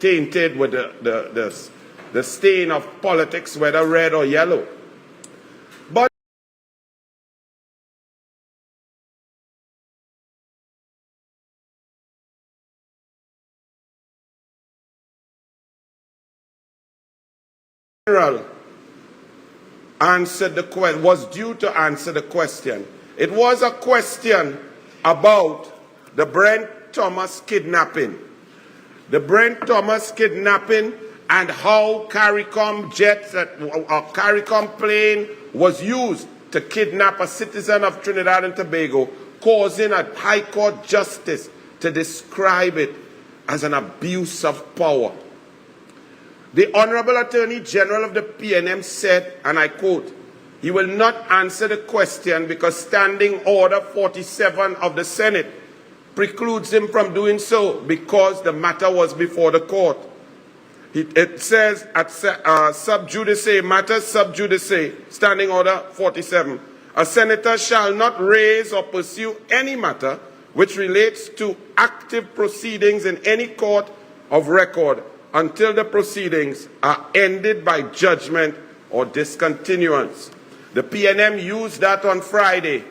tainted with the stain of politics, whether red or yellow. But General was due to answer the question. It was a question about the Brent Thomas kidnapping. The Brent Thomas kidnapping and how CARICOM jets, a CARICOM plane was used to kidnap a citizen of Trinidad and Tobago, causing a High Court justice to describe it as an abuse of power. The Honorable Attorney General of the PNM said, and I quote, he will not answer the question because Standing Order 47 of the Senate precludes him from doing so because the matter was before the court. It says at sub judice, matters sub judice, Standing Order 47, a senator shall not raise or pursue any matter which relates to active proceedings in any court of record until the proceedings are ended by judgment or discontinuance. The PNM used that on Friday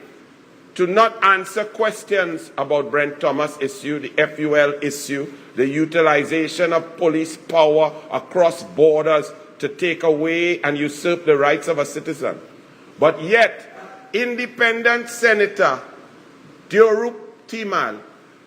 to not answer questions about Brent Thomas issue, the FUL issue, the utilization of police power across borders to take away and usurp the rights of a citizen. But yet, independent Senator Diurup Timan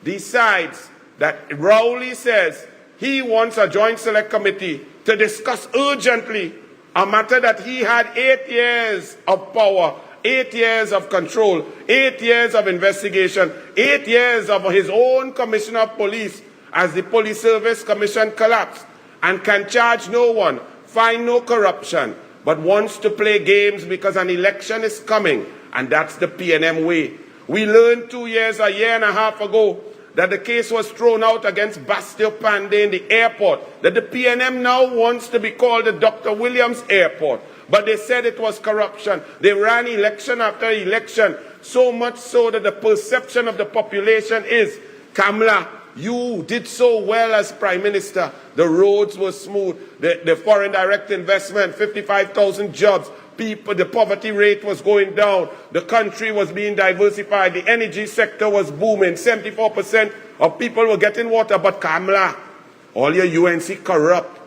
decides that Rowley says he wants a joint select committee to discuss urgently a matter that he had 8 years of power, 8 years of control, 8 years of investigation, 8 years of his own commissioner of police as the Police Service Commission collapsed, and can charge no one, find no corruption, but wants to play games because an election is coming, and that's the PNM way. We learned 2 years, a year and a half ago, that the case was thrown out against Bastille Pandey in the airport, that the PNM now wants to be called the Dr. Williams Airport. But they said it was corruption. They ran election after election, so much so that the perception of the population is, Kamala, you did so well as Prime Minister. The roads were smooth, the foreign direct investment, 55,000 jobs, people, the poverty rate was going down, the country was being diversified, the energy sector was booming, 74% of people were getting water. But Kamala, all your UNC corrupt,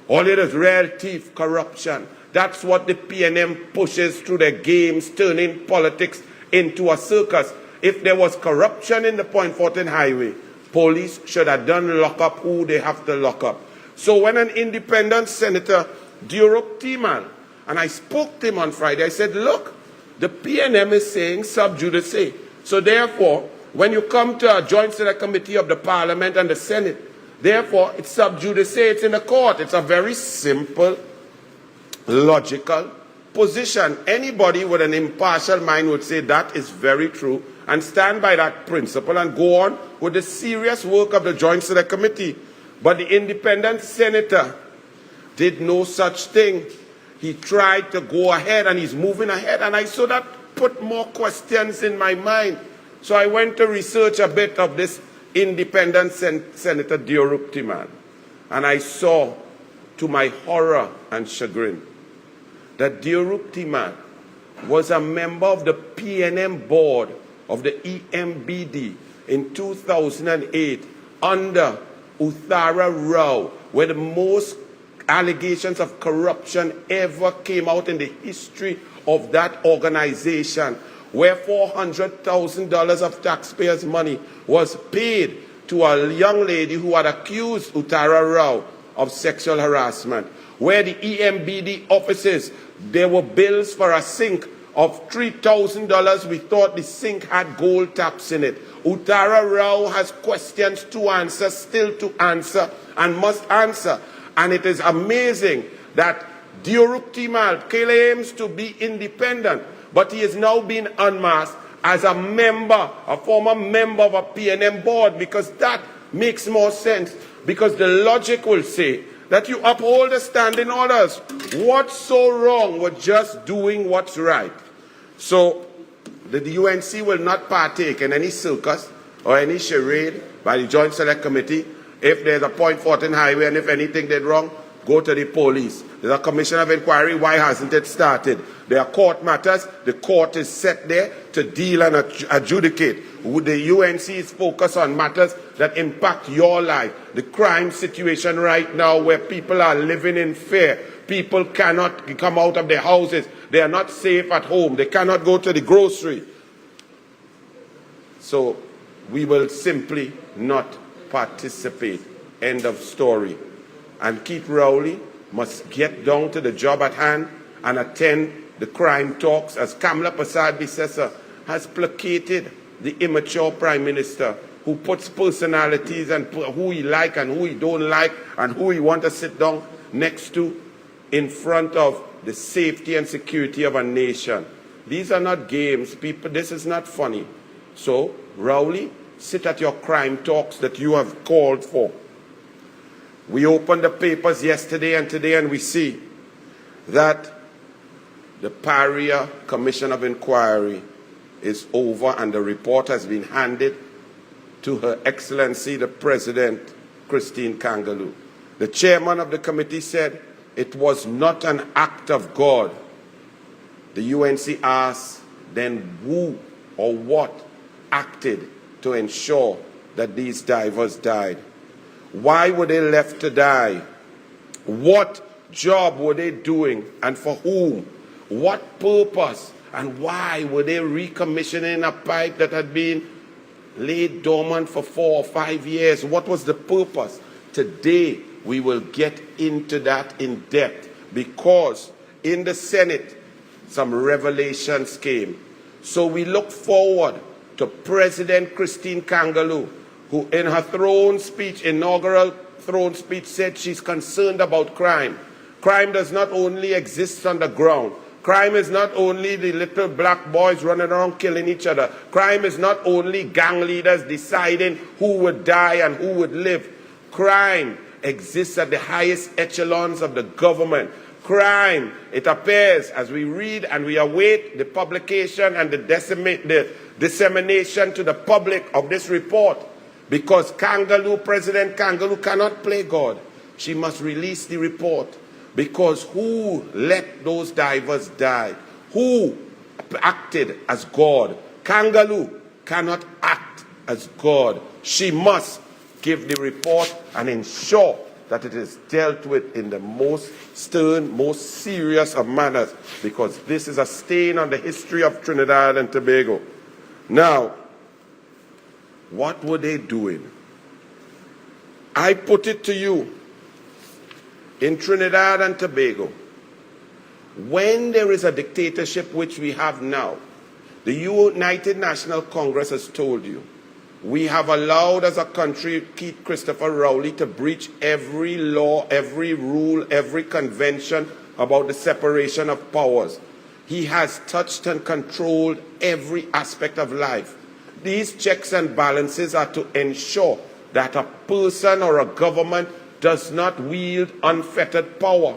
all your real thief corruption. That's what the PNM pushes through their games, turning politics into a circus. If there was corruption in the Point Fortin Highway, police should have done lock up who they have to lock up. So when an independent Senator, Diurup Timan, and I spoke to him on Friday, I said, look, the PNM is saying sub judice. So therefore, when you come to a joint select committee of the Parliament and the Senate, therefore, it's sub judice, it's in the court. It's a very simple, logical position. Anybody with an impartial mind would say that is very true and stand by that principle and go on with the serious work of the joint select committee. But the independent senator did no such thing. He tried to go ahead, and he's moving ahead, and I saw that put more questions in my mind. So I went to research a bit of this independent Senator Diurup Timan, and I saw, to my horror and chagrin, that Diurup Timan was a member of the PNM board of the EMBD in 2008 under Uthara Rao, where the most allegations of corruption ever came out in the history of that organization, where $400,000 of taxpayers' money was paid to a young lady who had accused Uthara Rao of sexual harassment, where the EMBD offices, there were bills for a sink of $3,000. We thought the sink had gold taps in it. Uthara Rao has questions to answer, still to answer, and must answer. And it is amazing that Diurup Timan claims to be independent, but he is now being unmasked as a member, a former member of a PNM board, because that makes more sense. Because the logic will say that you uphold the standing orders. What's so wrong with just doing what's right? So the UNC will not partake in any circus or any charade by the Joint Select Committee. If there's a point 14 highway and if anything did wrong, go to the police. There's a commission of inquiry. Why hasn't it started? There are court matters. The court is set there to deal and adjudicate. The UNC is focused on matters that impact your life. The crime situation right now where people are living in fear. People cannot come out of their houses. They are not safe at home. They cannot go to the grocery. So we will simply not participate. End of story. And Keith Rowley must get down to the job at hand and attend the crime talks, as Kamala Persad-Bissessar has placated the immature Prime Minister who puts personalities and who he like and who he don't like and who he want to sit down next to in front of the safety and security of a nation. These are not games, people. This is not funny. So, Rowley, sit at your crime talks that you have called for. We opened the papers yesterday and today and we see that the Paria Commission of Inquiry is over and the report has been handed to Her Excellency the President, Christine Kangaloo. The chairman of the committee said it was not an act of God. The UNC asked, then who or what acted to ensure that these divers died? Why were they left to die? What job were they doing and for whom? What purpose? And why were they recommissioning a pipe that had been laid dormant for 4 or 5 years? What was the purpose? Today, we will get into that in depth because in the Senate, some revelations came. So we look forward to President Christine Kangaloo, who in her throne speech, inaugural throne speech, said she's concerned about crime. Crime does not only exist on the ground. Crime is not only the little black boys running around killing each other. Crime is not only gang leaders deciding who would die and who would live. Crime exists at the highest echelons of the government. Crime, it appears, as we read and we await the publication and the dissemination to the public of this report, because Kangaloo, President Kangaloo, cannot play God. She must release the report. Because who let those divers die? Who acted as God? Kangaloo cannot act as God. She must give the report and ensure that it is dealt with in the most stern, most serious of manners, because this is a stain on the history of Trinidad and Tobago. Now, what were they doing? I put it to you, in Trinidad and Tobago, when there is a dictatorship which we have now, the United National Congress has told you, we have allowed as a country Keith Christopher Rowley to breach every law, every rule, every convention about the separation of powers. He has touched and controlled every aspect of life. These checks and balances are to ensure that a person or a government does not wield unfettered power.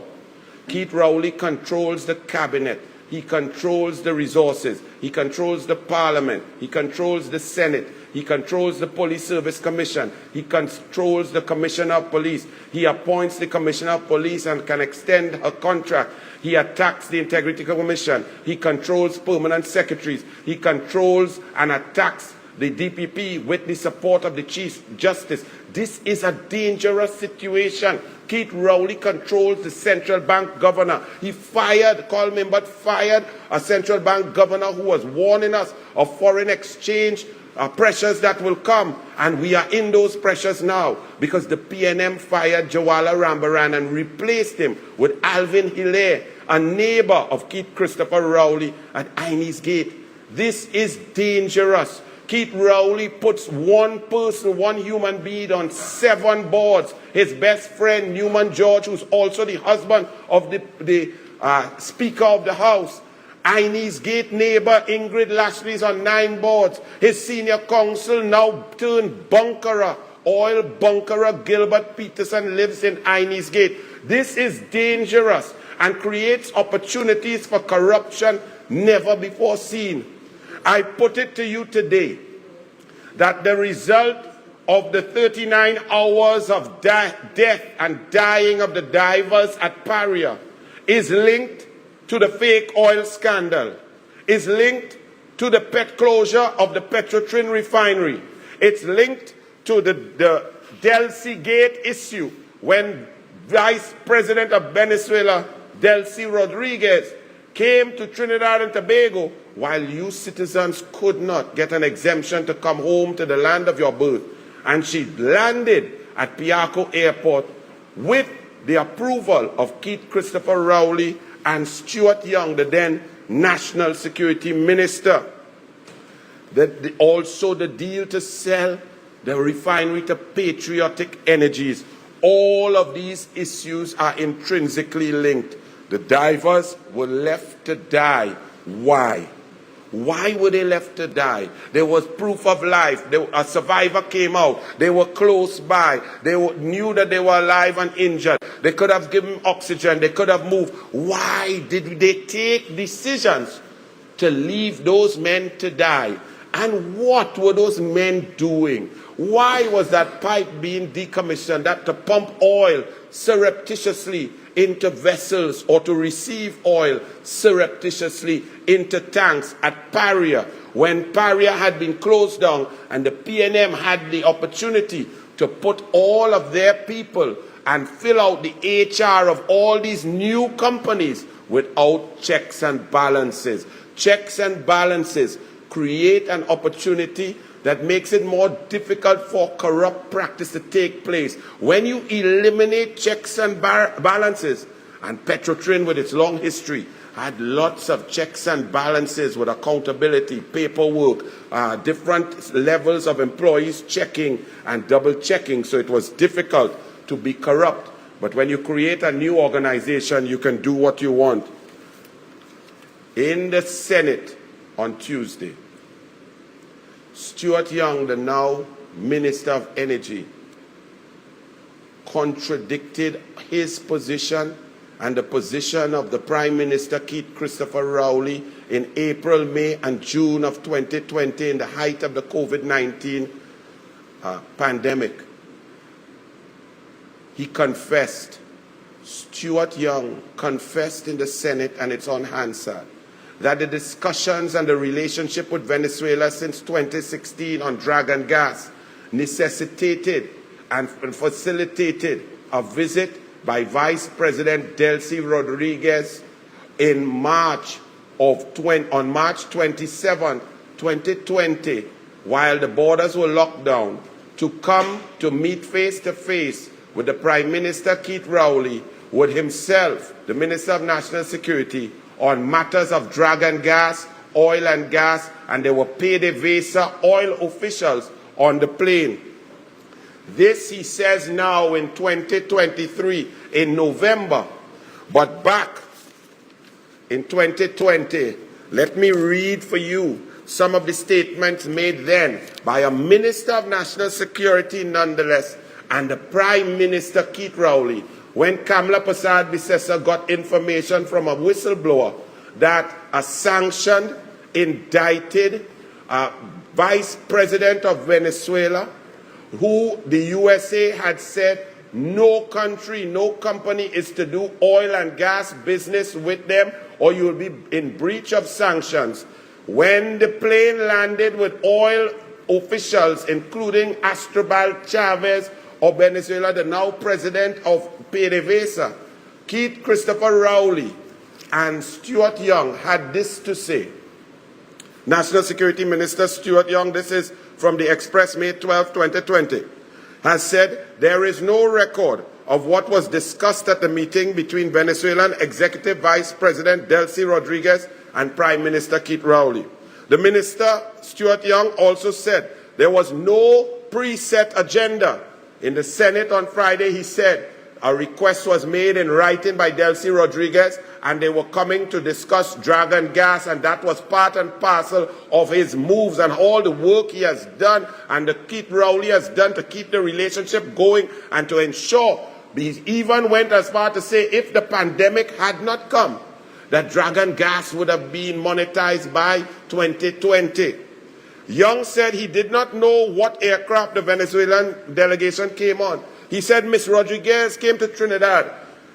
Keith Rowley controls the cabinet. He controls the resources. He controls the parliament. He controls the Senate. He controls the Police Service Commission. He controls the Commissioner of Police. He appoints the Commissioner of Police and can extend a contract. He attacks the Integrity Commission. He controls permanent secretaries. He controls and attacks the DPP with the support of the Chief Justice. This is a dangerous situation. Keith Rowley controls the central bank governor. He fired, called me, but fired a central bank governor who was warning us of foreign exchange pressures that will come. And we are in those pressures now because the PNM fired Jawala Rambaran and replaced him with Alvin Hilaire, a neighbor of Keith Christopher Rowley at Inez Gate. This is dangerous. Keith Rowley puts one person, one human being on 7 boards. His best friend, Newman George, who's also the husband of the Speaker of the House. Inez Gate neighbor Ingrid Lashley is on 9 boards. His senior counsel, now turned bunkerer, oil bunkerer Gilbert Peterson, lives in Inez Gate. This is dangerous and creates opportunities for corruption never before seen. I put it to you today that the result of the 39 hours of death and dying of the divers at Paria is linked to the fake oil scandal, is linked to the closure of the Petrotrin refinery. It's linked to the Delcy Gate issue when Vice President of Venezuela, Delcy Rodriguez, came to Trinidad and Tobago while you citizens could not get an exemption to come home to the land of your birth. And she landed at Piarco Airport with the approval of Keith Christopher Rowley and Stuart Young, the then National Security Minister. Also the deal to sell the refinery to Patriotic Energies. All of these issues are intrinsically linked. The divers were left to die. Why? Why were they left to die? There was proof of life. A survivor came out. They were close by. They knew that they were alive and injured. They could have given oxygen. They could have moved. Why did they take decisions to leave those men to die? And what were those men doing? Why was that pipe being decommissioned, that to pump oil surreptitiously into vessels or to receive oil surreptitiously into tanks at Paria when Paria had been closed down and the PNM had the opportunity to put all of their people and fill out the HR of all these new companies without checks and balances. Checks and balances create an opportunity that makes it more difficult for corrupt practice to take place. When you eliminate checks and balances, and Petrotrin with its long history had lots of checks and balances with accountability, paperwork, different levels of employees checking and double checking, so it was difficult to be corrupt. But when you create a new organization, you can do what you want. In the Senate on Tuesday, Stuart Young, the now Minister of Energy, contradicted his position and the position of the Prime Minister Keith Christopher Rowley in April, May, and June of 2020 in the height of the COVID-19 pandemic. He confessed, Stuart Young confessed in the Senate, and it's on Hansard, that the discussions and the relationship with Venezuela since 2016 on Dragon gas necessitated and facilitated a visit by Vice President Delcy Rodriguez in March 27, 2020, while the borders were locked down, to come to meet face-to-face with the Prime Minister Keith Rowley, with himself, the Minister of National Security, on matters of Dragon gas, oil and gas, and there were PDVSA oil officials on the plane. This, he says now in 2023, in November, but back in 2020, let me read for you some of the statements made then by a Minister of National Security nonetheless, and the Prime Minister Keith Rowley, when Kamla Persad-Bissessar got information from a whistleblower that a sanctioned, indicted Vice President of Venezuela, who the USA had said no country, no company is to do oil and gas business with them or you will be in breach of sanctions. When the plane landed with oil officials, including Astrobal Chavez of Venezuela, the now president of PDVSA, Keith Christopher Rowley and Stuart Young had this to say. National Security Minister Stuart Young, this is from the Express, May 12, 2020, has said there is no record of what was discussed at the meeting between Venezuelan Executive Vice President Delcy Rodriguez and Prime Minister Keith Rowley. The Minister, Stuart Young, also said there was no preset agenda. In the Senate on Friday, he said a request was made in writing by Delcy Rodriguez and they were coming to discuss Dragon gas, and that was part and parcel of his moves and all the work he has done and the Keith Rowley has done to keep the relationship going and to ensure. He even went as far to say if the pandemic had not come, that Dragon gas would have been monetized by 2020. Young said he did not know what aircraft the Venezuelan delegation came on. He said Ms. Rodriguez came to Trinidad.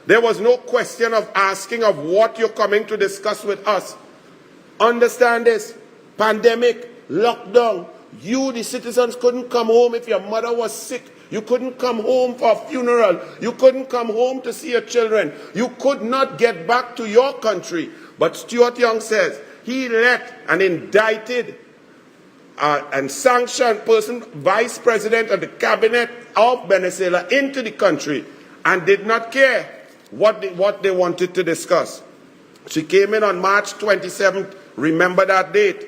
There was no question of asking of what you're coming to discuss with us. Understand this. Pandemic, lockdown. You, the citizens, couldn't come home if your mother was sick. You couldn't come home for a funeral. You couldn't come home to see your children. You could not get back to your country. But Stuart Young says he let an indicted and sanctioned person, vice president of the cabinet of Venezuela, into the country and did not care what they wanted to discuss. She came in on March 27th. Remember that date.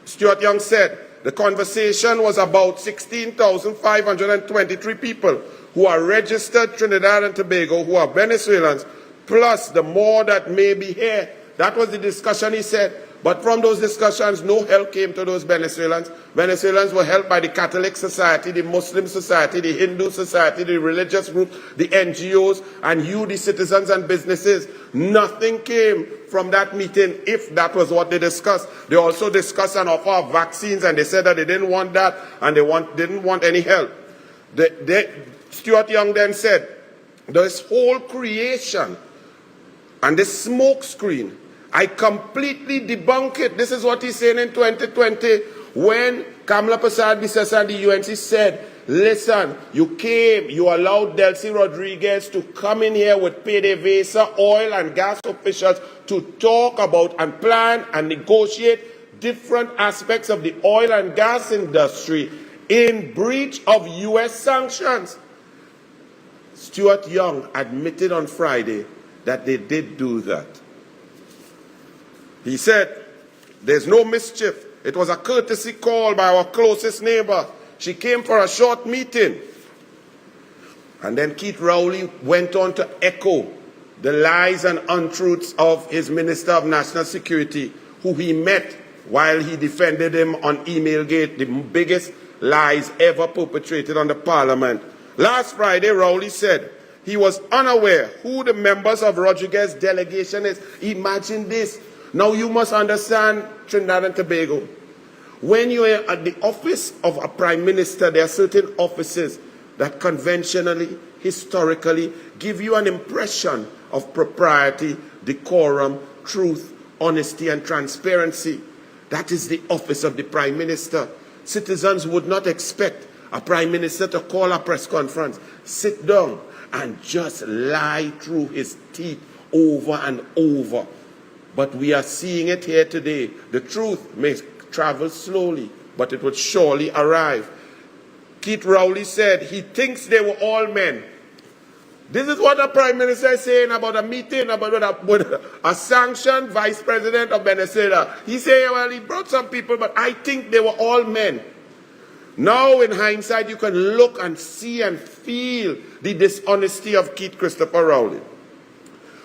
Stuart Young said the conversation was about 16,523 people who are registered Trinidad and Tobago, who are Venezuelans, plus the more that may be here. That was the discussion, he said. But from those discussions, no help came to those Venezuelans. Venezuelans were helped by the Catholic Society, the Muslim Society, the Hindu Society, the religious groups, the NGOs, and you, the citizens and businesses. Nothing came from that meeting, if that was what they discussed. They also discussed an offer of vaccines, and they said that they didn't want that, and they didn't want any help. Stuart Young then said, this whole creation and this smoke screen, I completely debunk it. This is what he's saying in 2020 when Kamala Persad-Bissessar and the UNC said, listen, you came, you allowed Delcy Rodriguez to come in here with PDVSA oil and gas officials to talk about and plan and negotiate different aspects of the oil and gas industry in breach of U.S. sanctions. Stuart Young admitted on Friday that they did do that. He said, there's no mischief. It was a courtesy call by our closest neighbor. She came for a short meeting. And then Keith Rowley went on to echo the lies and untruths of his Minister of National Security, who he met while he defended him on Emailgate, the biggest lies ever perpetrated on the Parliament. Last Friday, Rowley said he was unaware who the members of Rodriguez's delegation is. Imagine this. Now you must understand Trinidad and Tobago. When you are at the office of a prime minister, there are certain offices that conventionally, historically, give you an impression of propriety, decorum, truth, honesty, and transparency. That is the office of the prime minister. Citizens would not expect a prime minister to call a press conference, sit down, and just lie through his teeth over and over. But we are seeing it here today. The truth may travel slowly, but it will surely arrive. Keith Rowley said he thinks they were all men. This is what the Prime Minister is saying about a meeting with a sanctioned Vice President of Venezuela. He said, well, he brought some people, but I think they were all men. Now, in hindsight, you can look and see and feel the dishonesty of Keith Christopher Rowley.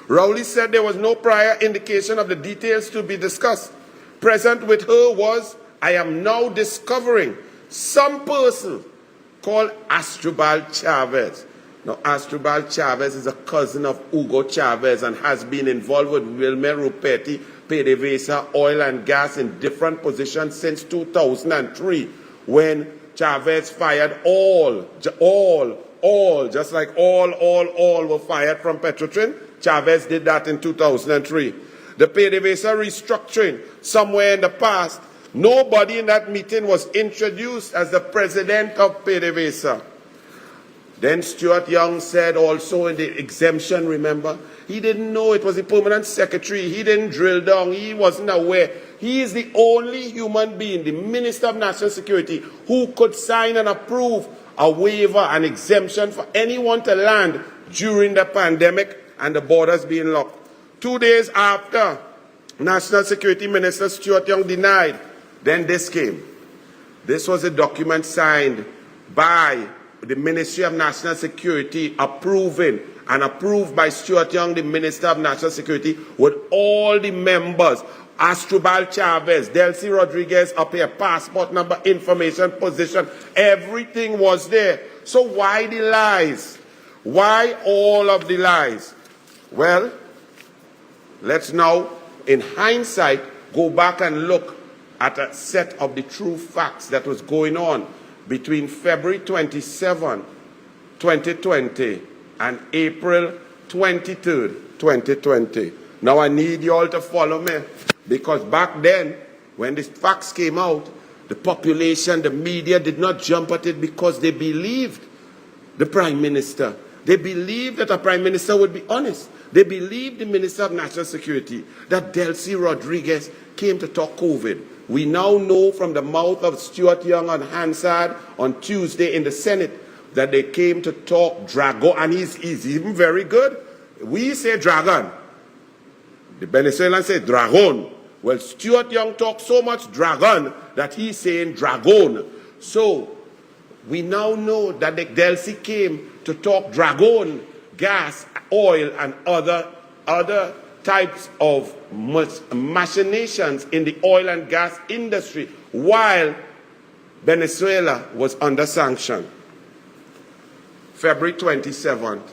Rowley said there was no prior indication of the details to be discussed. Present with her was, I am now discovering, some person called Astrobal Chavez. Now, Astrobal Chavez is a cousin of Hugo Chavez and has been involved with Wilmer Rupetti, PDVSA, oil and gas in different positions since 2003, when Chavez fired all, just like all were fired from Petrotrin. Chavez did that in 2003. The PDVSA restructuring, somewhere in the past, nobody in that meeting was introduced as the president of PDVSA. Then Stuart Young said also in the exemption, remember, he didn't know it was the permanent secretary. He didn't drill down. He wasn't aware. He is the only human being, the Minister of National Security, who could sign and approve a waiver, an exemption for anyone to land during the pandemic and the borders being locked. 2 days after National Security Minister Stuart Young denied, then this came. This was a document signed by the Ministry of National Security, approving and approved by Stuart Young, the Minister of National Security, with all the members, Astrobal Chavez, Delcy Rodriguez up here, passport number, information, position, everything was there. So why the lies? Why all of the lies? Well, let's now, in hindsight, go back and look at a set of the true facts that was going on between February 27, 2020 and April 23rd, 2020. Now I need you all to follow me, because back then, when the facts came out, the population, the media did not jump at it because they believed the Prime Minister. They believed that a Prime Minister would be honest. They believed the Minister of National Security, that Delcy Rodriguez came to talk COVID. We now know from the mouth of Stuart Young and Hansard on Tuesday in the Senate that they came to talk dragon, and he's even very good. We say dragon. The Venezuelans say dragon. Well, Stuart Young talked so much dragon that he's saying dragon. So we now know that the Delcy came to talk dragon, gas, oil, and other types of machinations in the oil and gas industry while Venezuela was under sanction. February 27th,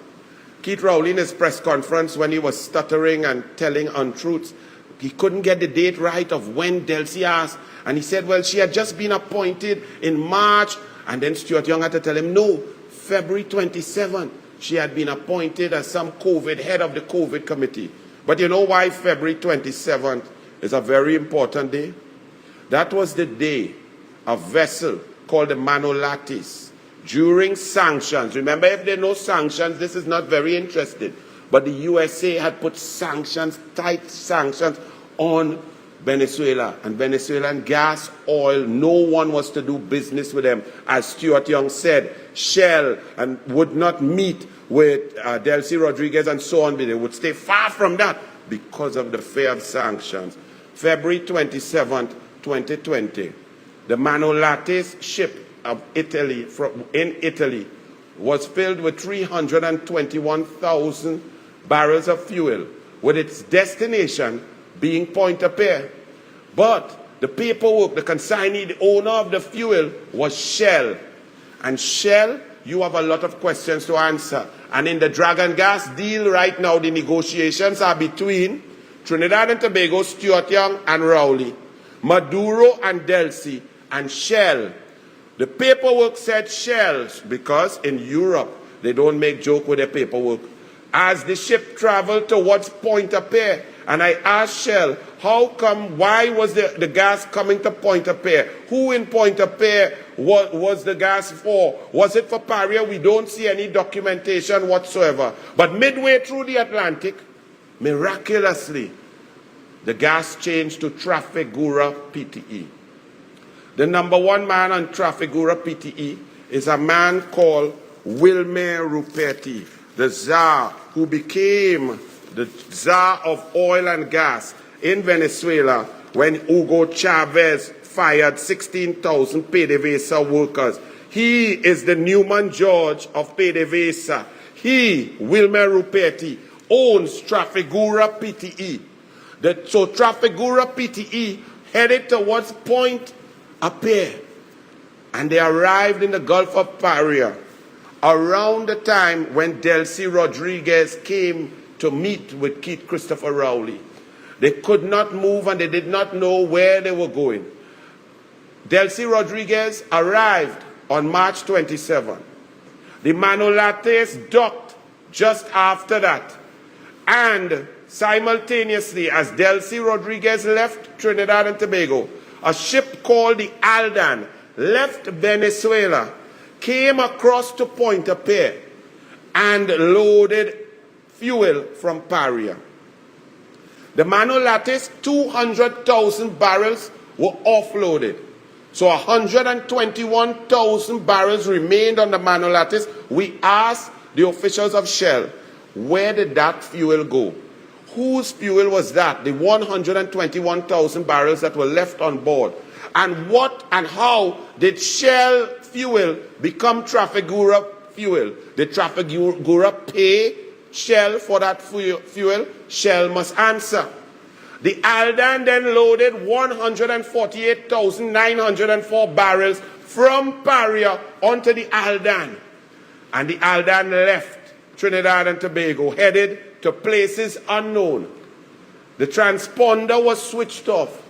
Keith Rowley in his press conference, when he was stuttering and telling untruths, he couldn't get the date right of when Delcy asked, and he said, well, she had just been appointed in March, and then Stuart Young had to tell him, no, February 27th, she had been appointed as some head of the COVID committee. But you know why February 27th is a very important day? That was the day a vessel called the Manolatis, during sanctions. Remember, if there are no sanctions, this is not very interesting. But the USA had put sanctions, tight sanctions on Venezuela. And Venezuelan gas, oil, no one was to do business with them. As Stuart Young said, Shell and would not meet with Delcy Rodriguez and so on. They would stay far from that because of the fear of sanctions. February 27th, 2020, the Manolatis ship of Italy, in Italy, was filled with 321,000 barrels of fuel, with its destination being Pointe-à-Pierre. But the paperwork, the consignee, the owner of the fuel was Shell. And Shell, you have a lot of questions to answer. And in the Dragon Gas deal right now, the negotiations are between Trinidad and Tobago, Stuart Young and Rowley, Maduro and Delcy, and Shell. The paperwork said Shell, because in Europe, they don't make joke with their paperwork. As the ship traveled towards Pointe-à-Pierre, and I asked Shell, how come, why was the gas coming to Pointe-à-Pierre? Who in Pointe-à-Pierre was the gas for? Was it for Paria? We don't see any documentation whatsoever. But midway through the Atlantic, miraculously, the gas changed to Trafigura PTE. The number one man on Trafigura PTE is a man called Wilmer Ruperti, the Tsar who became the Tsar of oil and gas in Venezuela when Hugo Chavez fired 16,000 PDVSA workers. He is the Newman George of PDVSA. He, Wilmer Ruperti, owns Trafigura PTE. So Trafigura PTE headed towards Pointe-à-Pierre, and they arrived in the Gulf of Paria around the time when Delcy Rodriguez came to meet with Keith Christopher Rowley. They could not move and they did not know where they were going. Delcy Rodriguez arrived on March 27. The Manolates docked just after that. And simultaneously, as Delcy Rodriguez left Trinidad and Tobago, a ship called the Aldan left Venezuela, came across to Pointe-à-Pierre, and loaded fuel from Paria. The Manolates, 200,000 barrels were offloaded. So 121,000 barrels remained on the Manolates. We asked the officials of Shell, where did that fuel go? Whose fuel was that? The 121,000 barrels that were left on board. And what and how did Shell fuel become Trafigura fuel? Did Trafigura pay Shell for that fuel? Shell must answer. The Aldan then loaded 148,904 barrels from Paria onto the Aldan. And the Aldan left Trinidad and Tobago, headed to places unknown. The transponder was switched off.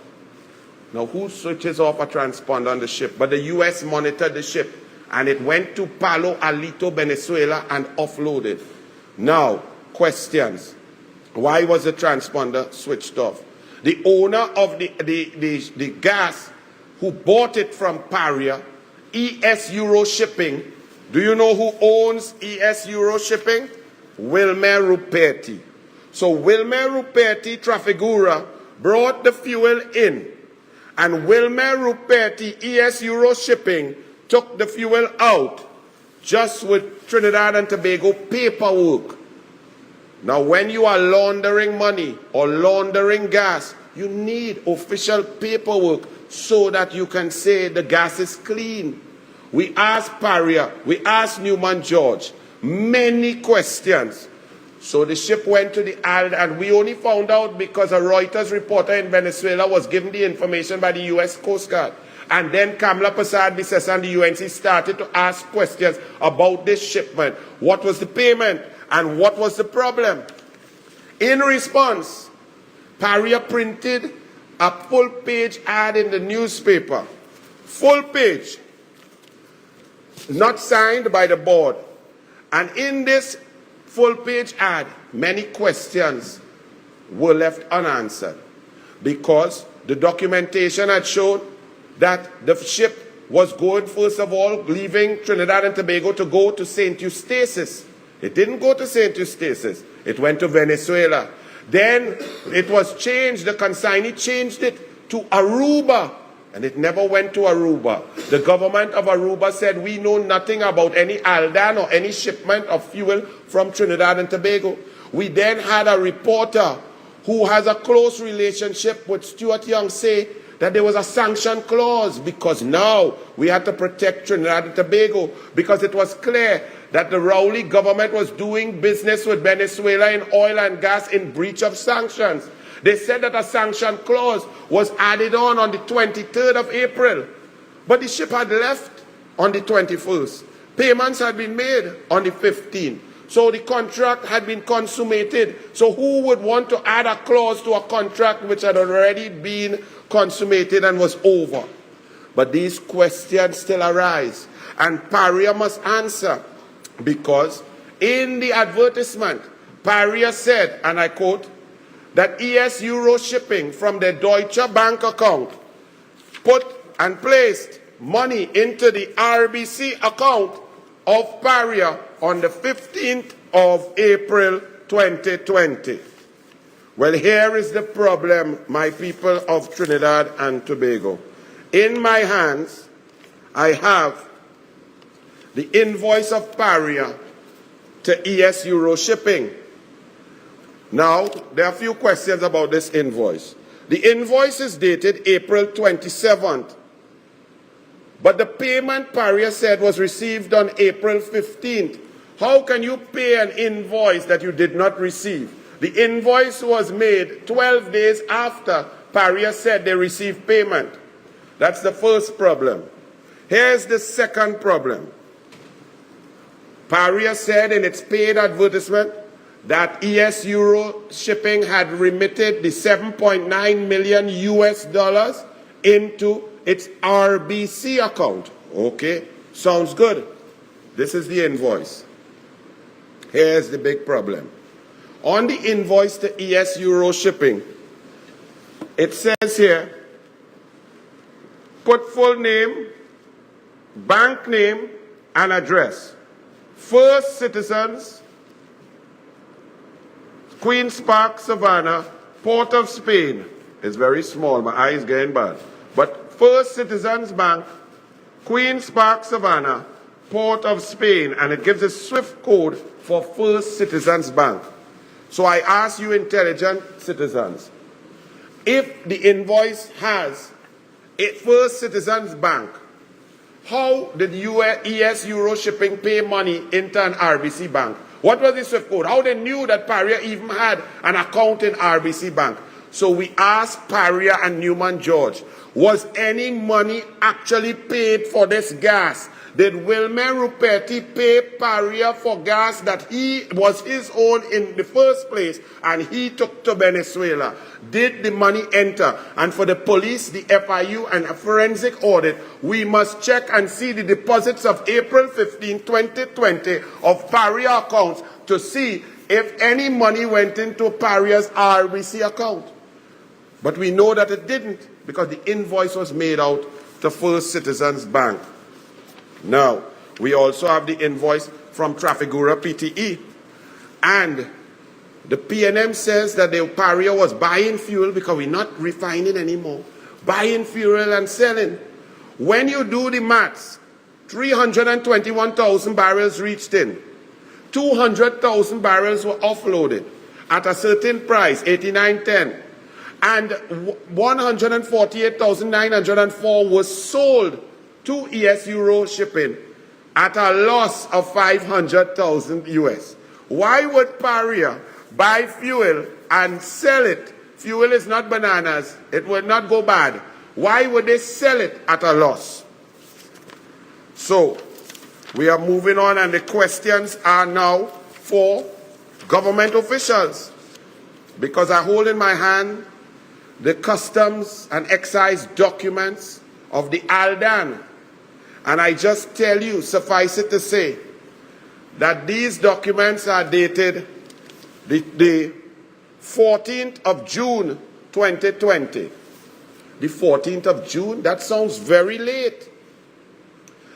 Now, who switches off a transponder on the ship? But the U.S. monitored the ship, and it went to Palo Alto, Venezuela, and offloaded. Now, questions. Why was the transponder switched off? The owner of the gas who bought it from Paria, ES Euro Shipping. Do you know who owns ES Euro Shipping? Wilmer Ruperti. So Wilmer Ruperti Trafigura brought the fuel in, and Wilmer Ruperti ES Euro Shipping took the fuel out just with Trinidad and Tobago paperwork. Now, when you are laundering money or laundering gas, you need official paperwork so that you can say the gas is clean. We asked Paria, we asked Newman George, many questions. So the ship went to the ALD, and we only found out because a Reuters reporter in Venezuela was given the information by the U.S. Coast Guard. And then Kamala Prasad-Bissessar and the UNC started to ask questions about this shipment. What was the payment? And what was the problem? In response, Paria printed a full-page ad in the newspaper. Full page. Not signed by the board. And in this full-page ad, many questions were left unanswered because the documentation had shown that the ship was going, first of all, leaving Trinidad and Tobago to go to St. Eustatius. It didn't go to St. Eustatius. It went to Venezuela. Then it was changed. The consignee changed it to Aruba, and it never went to Aruba. The government of Aruba said, we know nothing about any Aldan or any shipment of fuel from Trinidad and Tobago. We then had a reporter who has a close relationship with Stuart Young say that there was a sanction clause because now we had to protect Trinidad and Tobago because it was clear that the Rowley government was doing business with Venezuela in oil and gas in breach of sanctions. They said that a sanction clause was added on the 23rd of April. But the ship had left on the 21st. Payments had been made on the 15th. So the contract had been consummated. So who would want to add a clause to a contract which had already been consummated and was over? But these questions still arise. And Paria must answer. Because in the advertisement, Paria said, and I quote, that ES Euro Shipping from their Deutsche Bank account put and placed money into the RBC account of Paria on the 15th of April 2020. Well, here is the problem, my people of Trinidad and Tobago. In my hands, I have the invoice of Paria to ES Euro Shipping. Now, there are a few questions about this invoice. The invoice is dated April 27th, but the payment Paria said was received on April 15th. How can you pay an invoice that you did not receive? The invoice was made 12 days after Paria said they received payment. That's the first problem. Here's the second problem. Paria said in its paid advertisement that ES Euro Shipping had remitted the $7.9 million US into its RBC account. Okay, sounds good. This is the invoice. Here's the big problem. On the invoice to ES Euro Shipping, it says here, put full name, bank name, and address. First Citizens, Queen's Park, Savannah, Port of Spain. It's very small, my eye is getting bad. But First Citizens Bank, Queen's Park, Savannah, Port of Spain, and it gives a SWIFT code for First Citizens Bank. So I ask you intelligent citizens, if the invoice has a First Citizens Bank, how did ES Euro Shipping pay money into an RBC bank? What was the SWIFT code? How they knew that Paria even had an account in RBC bank? So we asked Paria and Newman George, was any money actually paid for this gas? Did Wilmer Ruperti pay Paria for gas that he was his own in the first place and he took to Venezuela? Did the money enter? And for the police, the FIU, and a forensic audit, we must check and see the deposits of April 15, 2020 of Paria accounts to see if any money went into Paria's RBC account. But we know that it didn't because the invoice was made out to First Citizens Bank. Now, we also have the invoice from Trafigura PTE. And the PNM says that the Paria was buying fuel because we're not refining anymore. Buying fuel and selling. When you do the maths, 321,000 barrels reached in. 200,000 barrels were offloaded at a certain price, 89.10. And 148,904 was sold to ES Euro Shipping at a loss of 500,000 US. Why would Paria buy fuel and sell it? Fuel is not bananas. It would not go bad. Why would they sell it at a loss? So, we are moving on, and the questions are now for government officials. Because I hold in my hand the customs and excise documents of the Aldan. And I just tell you, suffice it to say, that these documents are dated the 14th of June, 2020. The 14th of June? That sounds very late.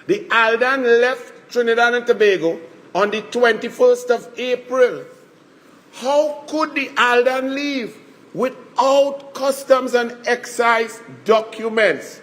The Aldan left Trinidad and Tobago on the 21st of April. How could the Aldan leave without customs and excise documents?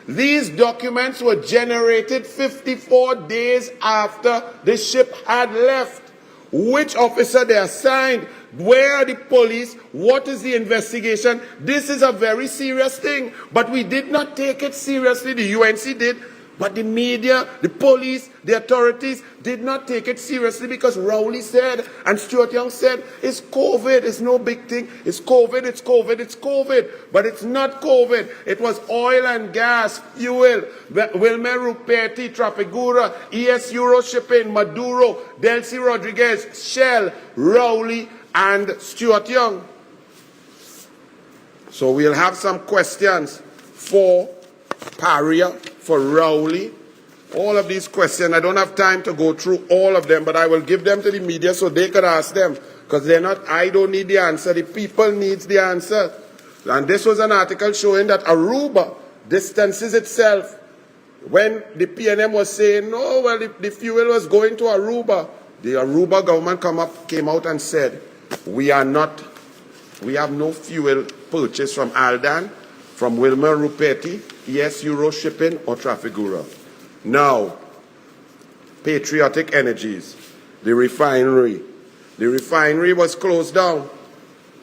These documents were generated 54 days after the ship had left. Which officer they assigned? Where are the police? What is the investigation? This is a very serious thing. But we did not take it seriously. The UNC did. But the media, the police, the authorities did not take it seriously because Rowley said and Stuart Young said, it's COVID, it's no big thing. It's COVID, it's COVID, it's COVID. But it's not COVID. It was oil and gas, fuel, Wilmer Ruperti, Trafigura, ES Euro Shipping, Maduro, Delcy Rodriguez, Shell, Rowley, and Stuart Young. So we'll have some questions for Paria, for Rowley. All of these questions, I don't have time to go through all of them, but I will give them to the media so they can ask them. Because they're not, I don't need the answer, the people needs the answer. And this was an article showing that Aruba distances itself. When the PNM was saying, no, well, the fuel was going to Aruba, the Aruba government came out and said, we have no fuel purchased from Aldan, from Wilmer Ruperti, ES Euro Shipping, or Trafigura. Now, Patriotic Energies, the refinery. The refinery was closed down.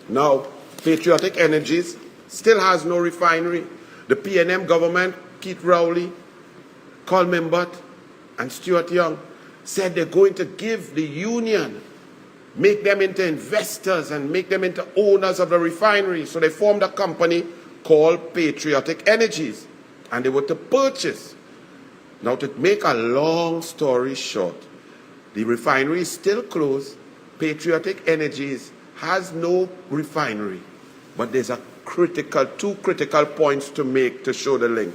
Now, Patriotic Energies still has no refinery. The PNM government, Keith Rowley, Colm Mimbut, and Stuart Young said they're going to give the union, make them into investors and make them into owners of the refinery. So they formed a company called Patriotic Energies, and they were to purchase. Now, to make a long story short, the refinery is still closed. Patriotic Energies has no refinery, but there's two critical points to make to show the link.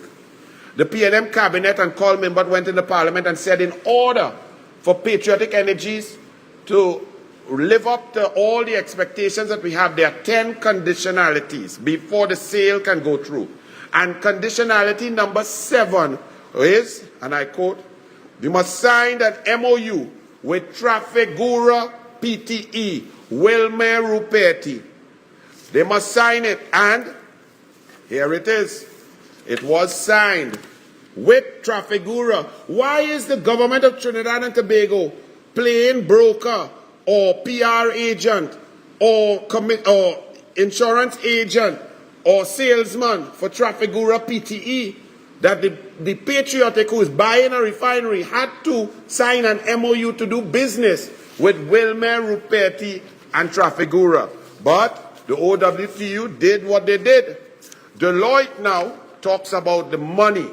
The PNM cabinet and Colm Mimbut went into Parliament and said in order for Patriotic Energies to live up to all the expectations that we have, there are 10 conditionalities before the sale can go through. And conditionality number 7 is, and I quote, you must sign an MOU with Trafigura PTE, Wilmer Ruperti. They must sign it, and here it is. It was signed with Trafigura. Why is the government of Trinidad and Tobago playing broker or PR agent or insurance agent or salesman for Trafigura PTE, that the Patriotic, who is buying a refinery, had to sign an MOU to do business with Wilmer Ruperti and Trafigura? But the OWTU did what they did. Deloitte now talks about the money.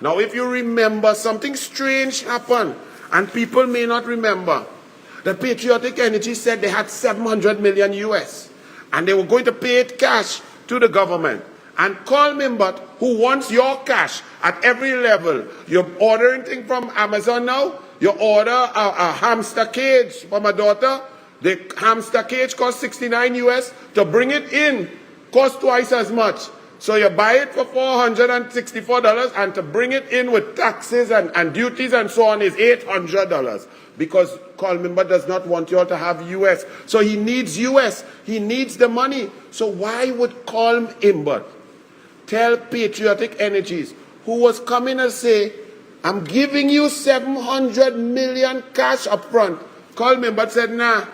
Now, if you remember, something strange happened, and people may not remember. The Patriotic Energy said they had 700 million US, and they were going to pay it cash to the government. And Carl Mimbert, who wants your cash at every level, you're ordering things from Amazon now, you order a hamster cage for my daughter, the hamster cage costs 69 US, to bring it in costs twice as much. So you buy it for $464, and to bring it in with taxes and duties and so on is $800, because Carl Mimbert does not want you all to have US. So he needs US. He needs the money. So why would Carl Mimbert tell Patriotic Energies, who was coming and say, I'm giving you 700 million cash up front? Carl Mimbert said, nah,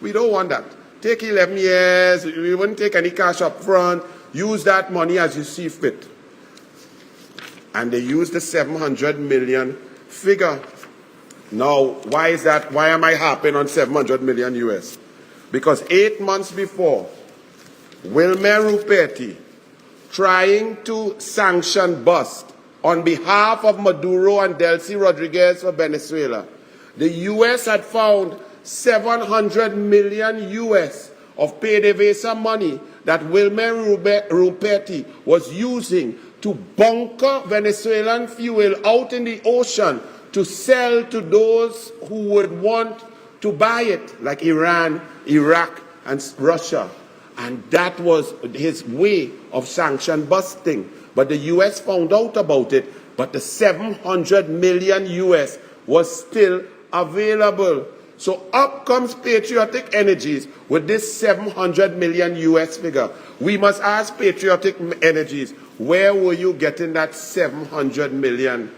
we don't want that. Take 11 years. We wouldn't take any cash up front. Use that money as you see fit. And they used the 700 million figure. Now, why is that? Why am I harping on 700 million US? Because 8 months before, Wilmer Ruperti, trying to sanction bust on behalf of Maduro and Delcy Rodriguez for Venezuela, the US had found 700 million US of PDVSA money that Wilmer Ruperti was using to bunker Venezuelan fuel out in the ocean to sell to those who would want to buy it, like Iran, Iraq, and Russia. And that was his way of sanction busting. But the US found out about it, but the 700 million US was still available. So up comes Patriotic Energies with this 700 million US figure. We must ask Patriotic Energies, where were you getting that 700 million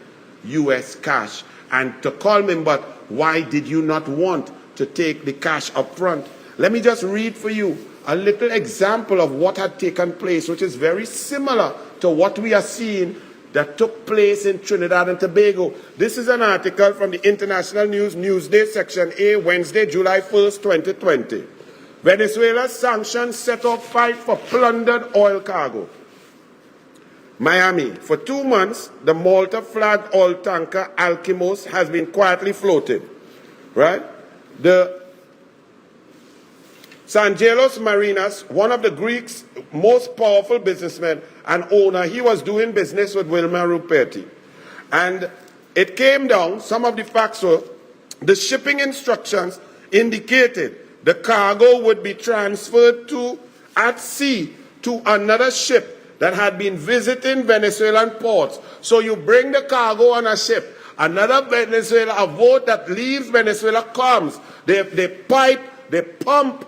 US cash? And to Carl Mimbert, why did you not want to take the cash up front? Let me just read for you a little example of what had taken place, which is very similar to what we are seeing that took place in Trinidad and Tobago. This is an article from the International News Newsday, Section A, Wednesday, July 1st, 2020. Venezuela's sanctions set off fight for plundered oil cargo. Miami. For 2 months, the Malta-flagged oil tanker Alkimos has been quietly floated. Right? The Sangelos Marinas, one of the Greeks' most powerful businessmen and owner, he was doing business with Wilmer Ruperti. And it came down, some of the facts were, the shipping instructions indicated the cargo would be transferred at sea to another ship that had been visiting Venezuelan ports. So you bring the cargo on a ship, another Venezuela, a boat that leaves Venezuela comes, they pump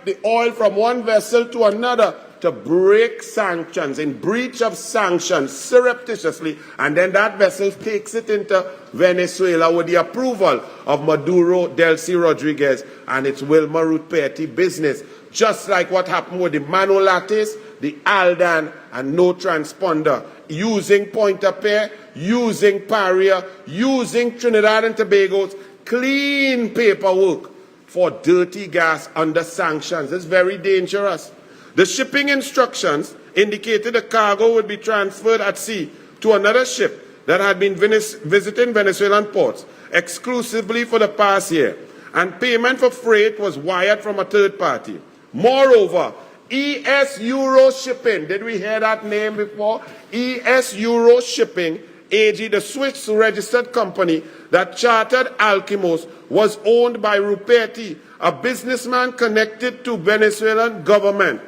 the oil from one vessel to another to break sanctions, in breach of sanctions, surreptitiously, and then that vessel takes it into Venezuela with the approval of Maduro, Delcy Rodriguez, and its Wilmer Ruperti business, just like what happened with the Manolates, the Aldan, and no transponder, using Pointe-à-Pitre, using Paria, using Trinidad and Tobago's clean paperwork for dirty gas under sanctions. It's very dangerous. The shipping instructions indicated the cargo would be transferred at sea to another ship that had been visiting Venezuelan ports exclusively for the past year, and payment for freight was wired from a third party. Moreover, ES Euro Shipping, did we hear that name before? ES Euro Shipping AG, the Swiss registered company that chartered Alkimos, was owned by Ruperti, a businessman connected to Venezuelan government.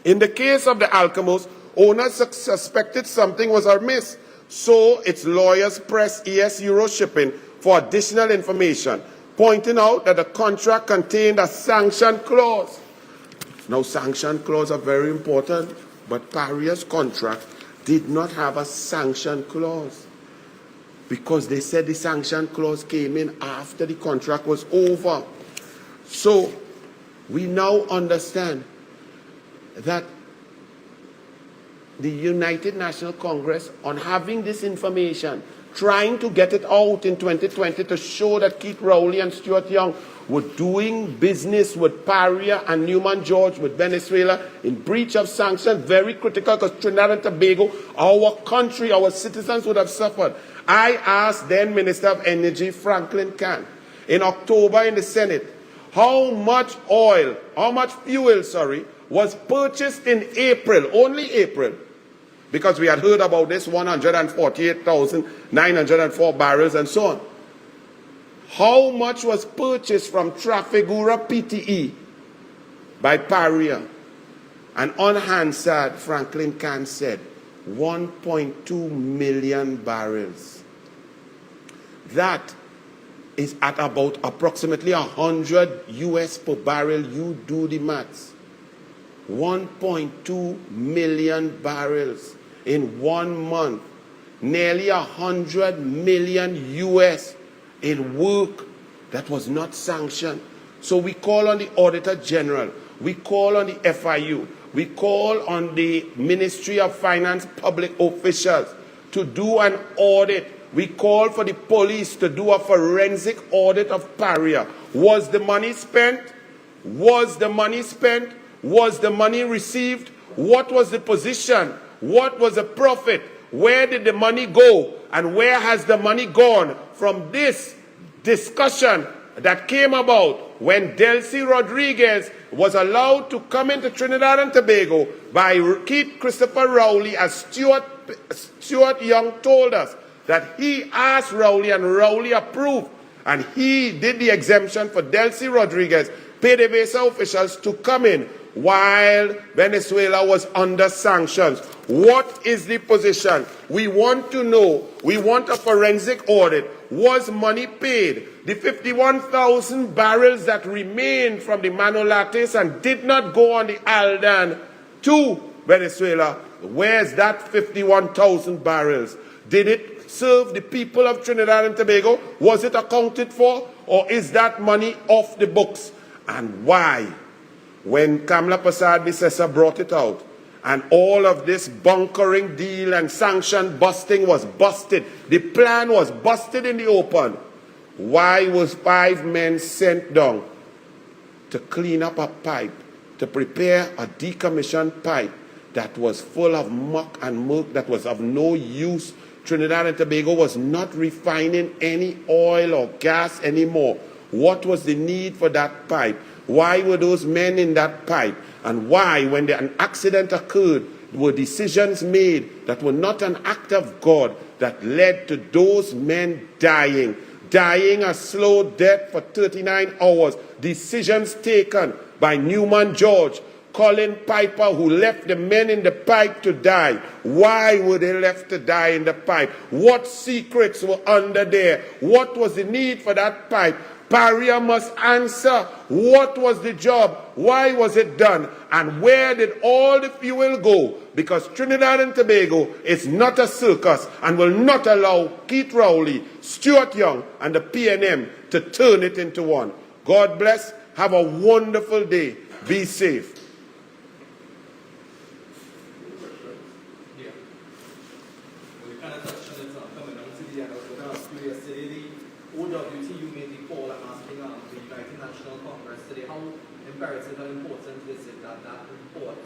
In the case of the Alkimos, owners suspected something was amiss, so its lawyers pressed ES Euro Shipping for additional information, pointing out that the contract contained a sanction clause. Now, sanction clauses are very important, but Paria's contract did not have a sanction clause because they said the sanction clause came in after the contract was over. So we now understand that the United National Congress, on having this information, trying to get it out in 2020 to show that Keith Rowley and Stuart Young were doing business with Paria and Newman George with Venezuela in breach of sanctions, very critical because Trinidad and Tobago, our country, our citizens would have suffered. I asked then Minister of Energy, Franklin Can, in October in the Senate, how much fuel, was purchased in April, only April, because we had heard about this 148,904 barrels and so on. How much was purchased from Trafigura PTE by Paria? And on Hansard, Franklin Can said 1.2 million barrels. That is at about approximately 100 US per barrel. You do the maths. 1.2 million barrels in 1 month. Nearly 100 million US in work that was not sanctioned. So we call on the Auditor General, we call on the FIU, we call on the Ministry of Finance public officials to do an audit. We call for the police to do a forensic audit of Paria. Was the money spent? Was the money spent? Was the money received? What was the position? What was the profit? Where did the money go? And where has the money gone from this discussion that came about when Delcy Rodriguez was allowed to come into Trinidad and Tobago by Keith Christopher Rowley, as Stuart Young told us that he asked Rowley and Rowley approved, and he did the exemption for Delcy Rodriguez, PDVSA officials to come in while Venezuela was under sanctions. What is the position? We want to know. We want a forensic audit. Was money paid? The 51,000 barrels that remained from the Manolates and did not go on the Aldan to Venezuela, where's that 51,000 barrels? Did it serve the people of Trinidad and Tobago? Was it accounted for? Or is that money off the books? And why? When Kamla Prasad Bissessa brought it out, and all of this bunkering deal and sanction busting was busted, the plan was busted in the open, why was 5 men sent down to clean up a pipe, to prepare a decommissioned pipe that was full of muck and murk, that was of no use? Trinidad and Tobago was not refining any oil or gas anymore. What was the need for that pipe? Why were those men in that pipe? And why, when an accident occurred, were decisions made that were not an act of God that led to those men dying a slow death for 39 hours? Decisions taken by Newman George, Colin Piper, who left the men in the pipe to die. Why were they left to die in the pipe? What secrets were under there? What was the need for that pipe? Paria must answer. What was the job? Why was it done? And where did all the fuel go? Because Trinidad and Tobago is not a circus and will not allow Keith Rowley, Stuart Young, and the PNM to turn it into one. God bless. Have a wonderful day. Be safe. Imperative and important is it that report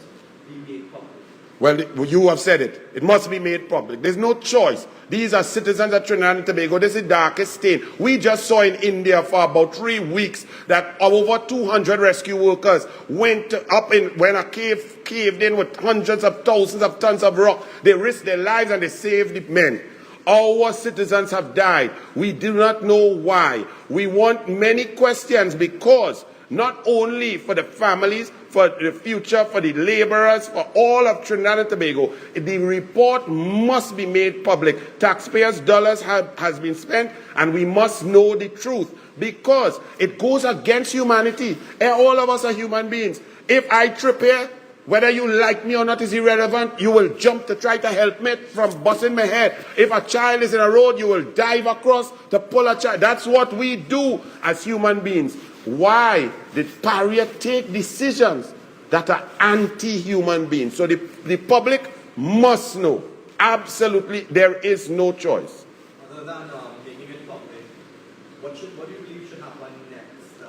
be made public? Well, you have said it. It must be made public. There's no choice. These are citizens of Trinidad and Tobago. This is the darkest stain. We just saw in India for about 3 weeks that over 200 rescue workers went up in, when a cave caved in with hundreds of thousands of tons of rock. They risked their lives and they saved the men. Our citizens have died. We do not know why. We want many questions, because not only for the families, for the future, for the laborers, for all of Trinidad and Tobago, the report must be made public. Taxpayers' dollars has been spent, and we must know the truth, because it goes against humanity. And all of us are human beings. If I trip here, whether you like me or not is irrelevant. You will jump to try to help me from busting my head. If a child is in a road, you will dive across to pull a child. That's what we do as human beings. Why did Paria take decisions that are anti-human beings? So the public must know. Absolutely, there is no choice. Other than making it public, what do you believe should happen next?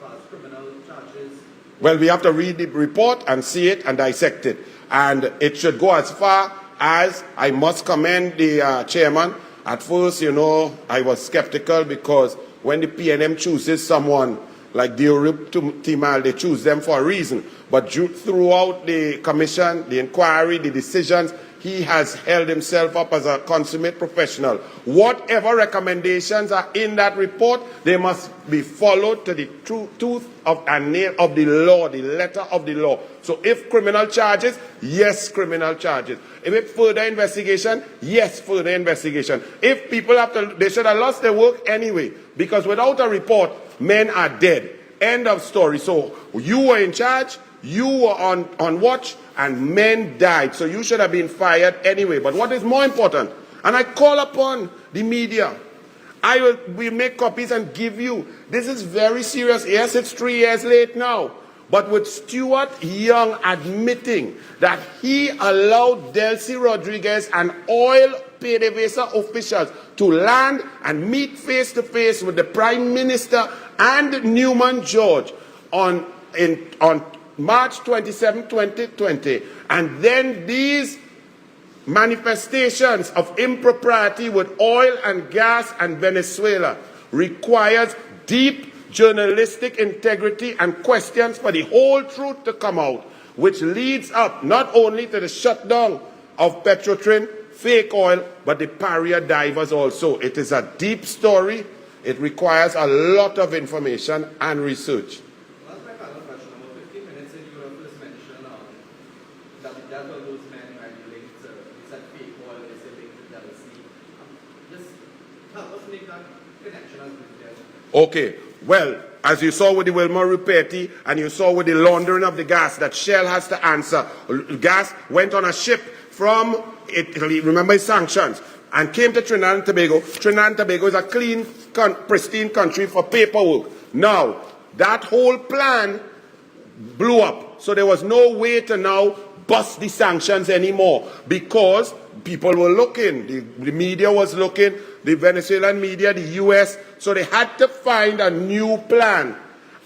far as criminal charges? Well, we have to read the report and see it and dissect it. And it should go as far as, I must commend the chairman. At first, I was skeptical because when the PNM chooses someone like Diorib Timal, they choose them for a reason. But throughout the commission, the inquiry, the decisions, he has held himself up as a consummate professional. Whatever recommendations are in that report, they must be followed to the tooth and nail of the law, the letter of the law. So if criminal charges, yes, criminal charges. If it's further investigation, yes, further investigation. If people they should have lost their work anyway, because without a report, men are dead. End of story. So you were in charge, you were on watch, and men died. So you should have been fired anyway. But what is more important, and I call upon the media, we make copies and give you. This is very serious. Yes, it's 3 years late now. But with Stuart Young admitting that he allowed Delcy Rodriguez and oil PDVSA officials to land and meet face to face with the Prime Minister and Newman George on March 27, 2020, and then these manifestations of impropriety with oil and gas and Venezuela requires deep journalistic integrity and questions for the whole truth to come out, which leads up not only to the shutdown of Petrotrin, fake oil, but the Paria divers also. It is a deep story. It requires a lot of information and research. That's my final question. About 15 minutes in, you first mentioned that the death of those men are linked to, they said fake oil, they said linked to Delcy. Just help us make that connection as we can. Okay. Well, as you saw with the Wilmer Rupetti and you saw with the laundering of the gas that Shell has to answer. Gas went on a ship from Italy, remember sanctions, and came to Trinidad and Tobago. Trinidad and Tobago is a clean, pristine country for paperwork. Now, that whole plan blew up. So there was no way to now bust the sanctions anymore because people were looking. The media was looking, the Venezuelan media, the US. So they had to find a new plan.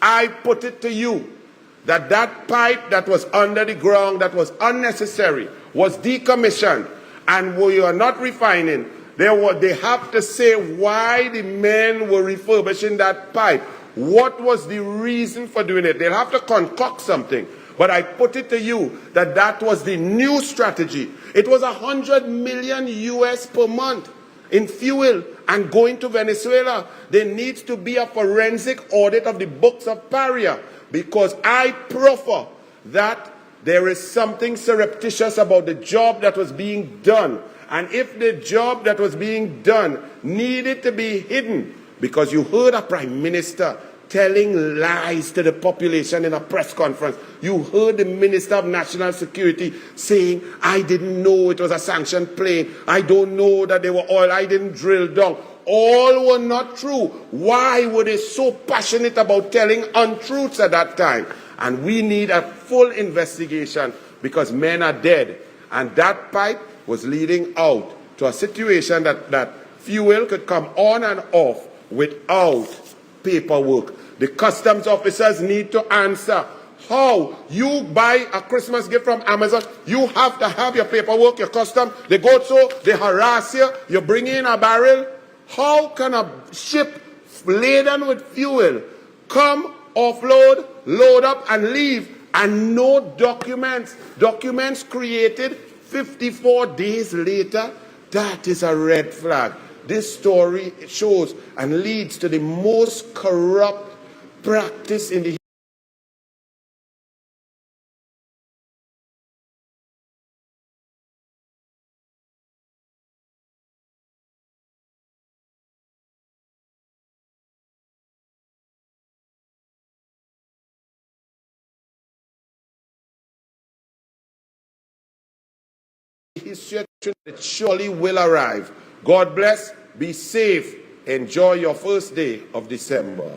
I put it to you that that pipe that was under the ground, that was unnecessary, was decommissioned, and we are not refining. They have to say why the men were refurbishing that pipe. What was the reason for doing it? They'll have to concoct something. But I put it to you that that was the new strategy. It was 100 million US per month in fuel and going to Venezuela. There needs to be a forensic audit of the books of Paria, because I proffer that there is something surreptitious about the job that was being done. And if the job that was being done needed to be hidden, because you heard a prime minister telling lies to the population in a press conference. You heard the Minister of National Security saying, I didn't know it was a sanctioned plane. I don't know that they were oil. I didn't drill down. All were not true. Why were they so passionate about telling untruths at that time? And we need a full investigation because men are dead. And that pipe was leading out to a situation that fuel could come on and off without paperwork. The customs officers need to answer how you buy a Christmas gift from Amazon. You have to have your paperwork, your custom. They go so, they harass you. You bring in a barrel. How can a ship laden with fuel come, offload, load up and leave and no documents? Documents created 54 days later. That is a red flag. This story shows and leads to the most corrupt practice in the history. It surely will arrive. God bless. Be safe. Enjoy your first day of December.